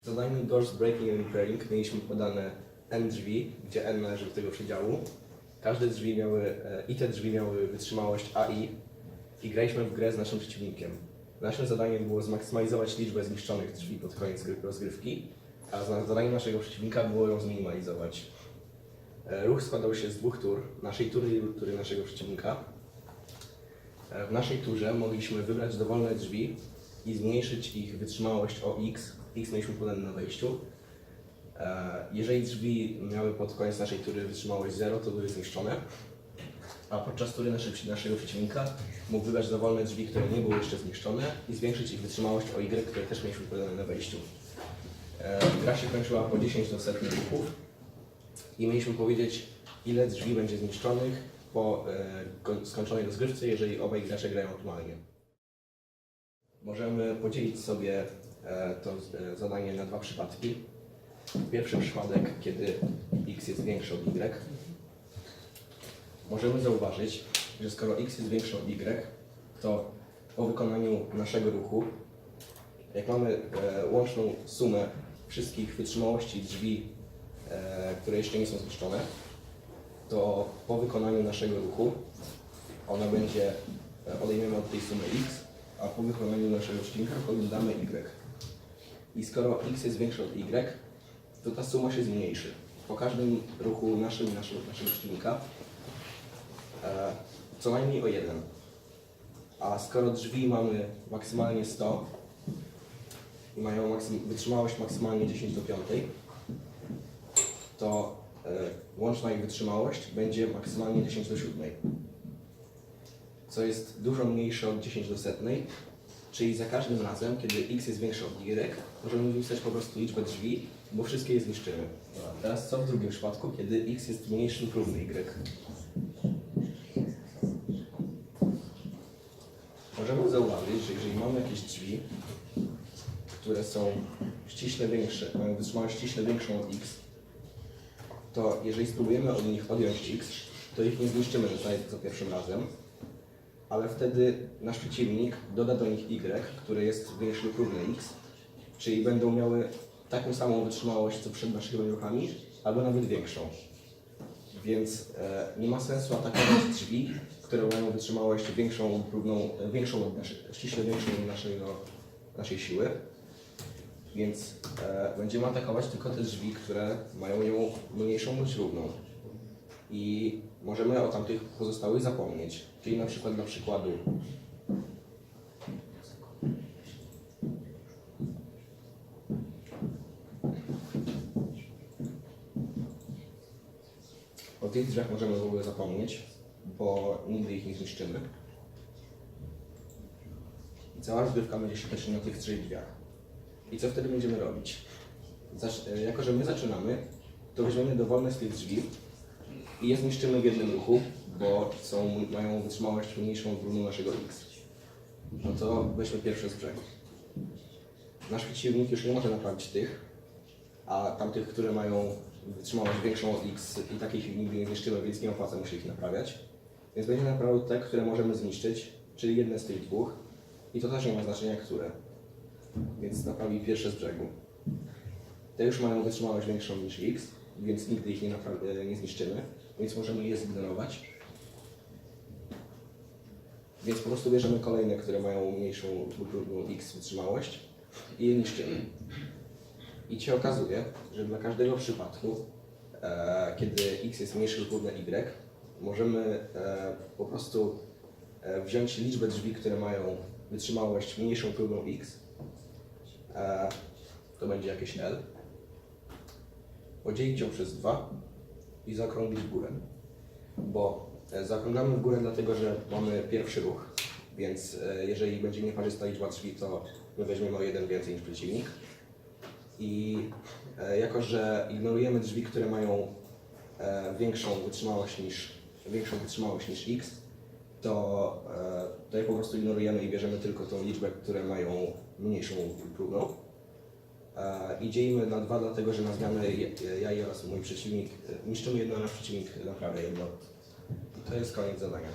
W zadaniu Doors Breaking and Repairing mieliśmy podane N drzwi, gdzie N należy do tego przedziału. Każde drzwi miały, i te drzwi miały wytrzymałość AI i graliśmy w grę z naszym przeciwnikiem. Naszym zadaniem było zmaksymalizować liczbę zniszczonych drzwi pod koniec rozgrywki, a zadaniem naszego przeciwnika było ją zminimalizować. Ruch składał się z dwóch tur, naszej tury i tury naszego przeciwnika. W naszej turze mogliśmy wybrać dowolne drzwi i zmniejszyć ich wytrzymałość o X. X mieliśmy podane na wejściu. Jeżeli drzwi miały pod koniec naszej tury wytrzymałość 0, to były zniszczone. A podczas tury naszego przeciwnika mógł wybrać dowolne drzwi, które nie były jeszcze zniszczone i zwiększyć ich wytrzymałość o Y, które też mieliśmy podane na wejściu. Gra się kończyła po 10 do setnych ruchów i mieliśmy powiedzieć, ile drzwi będzie zniszczonych po skończonej rozgrywce, jeżeli obaj gracze grają optymalnie. Możemy podzielić sobie to zadanie na dwa przypadki. Pierwszy przypadek, kiedy X jest większy od Y. Możemy zauważyć, że skoro X jest większy od Y, to po wykonaniu naszego ruchu, jak mamy łączną sumę wszystkich wytrzymałości drzwi, które jeszcze nie są zniszczone, to po wykonaniu naszego ruchu ona będzie, odejmiemy od tej sumy X, a po wykonaniu naszego przeciwnika oglądamy Y. I skoro X jest większy od Y, to ta suma się zmniejszy. Po każdym ruchu naszego przeciwnika co najmniej o 1. A skoro drzwi mamy maksymalnie 100 i mają wytrzymałość maksymalnie 10 do 5, to łączna ich wytrzymałość będzie maksymalnie 10 do 7. Co jest dużo mniejsze od 10 do setnej, czyli za każdym razem, kiedy X jest większy od Y, możemy wypisać po prostu liczbę drzwi, bo wszystkie je zniszczymy. Teraz co w drugim przypadku, kiedy X jest mniejszy lub równy Y? Możemy zauważyć, że jeżeli mamy jakieś drzwi, które są ściśle większe, mają wytrzymałość ściśle większą od X, to jeżeli spróbujemy od nich odjąć X, to ich nie zniszczymy za pierwszym razem, ale wtedy nasz przeciwnik doda do nich Y, który jest większy lub równy X, czyli będą miały taką samą wytrzymałość, co przed naszymi ruchami, albo nawet większą. Więc nie ma sensu atakować drzwi, które mają wytrzymałość większą lub równą, ściśle większą od naszej siły. Więc będziemy atakować tylko te drzwi, które mają ją mniejszą bądź równą. I możemy o tamtych pozostałych zapomnieć. Czyli na przykład dla przykładu o tych drzwiach możemy w ogóle zapomnieć, bo nigdy ich nie zniszczymy. I cała rozgrywka będzie się toczyć na tych trzech drzwiach. I co wtedy będziemy robić? Jako że my zaczynamy, to weźmiemy dowolne z tych drzwi i je zniszczymy w jednym ruchu, bo mają wytrzymałość mniejszą od równą naszego X. No to weźmy pierwsze z brzegu. Nasz przeciwnik już nie może naprawić tych, a tamtych, które mają wytrzymałość większą od X i takich nigdy nie zniszczymy, więc nie opłaca mu się ich naprawiać. Więc będzie naprawiał te, które możemy zniszczyć, czyli jedne z tych dwóch. I to też nie ma znaczenia, które. Więc naprawi pierwsze z brzegu. Te już mają wytrzymałość większą niż X, więc nigdy ich nie zniszczymy, więc możemy je zignorować. Więc po prostu bierzemy kolejne, które mają mniejszą lub równą X wytrzymałość i je niszczymy. I się okazuje, że dla każdego przypadku, kiedy X jest mniejszy lub równy Y, możemy po prostu wziąć liczbę drzwi, które mają wytrzymałość mniejszą lub równą X, to będzie jakieś L, podzielić ją przez 2 i zaokrąglić w górę. Bo zaokrąglamy w górę dlatego, że mamy pierwszy ruch, więc jeżeli będzie nieparzysta liczba drzwi, to my weźmiemy o 1 więcej niż przeciwnik. I jako że ignorujemy drzwi, które mają większą wytrzymałość niż X, to je po prostu ignorujemy i bierzemy tylko tą liczbę, które mają mniejszą lub równą. I dzielimy na 2, dlatego że na zmianę ja oraz mój przeciwnik niszczymy jedno, a nasz przeciwnik naprawia jedno. I to jest koniec zadania.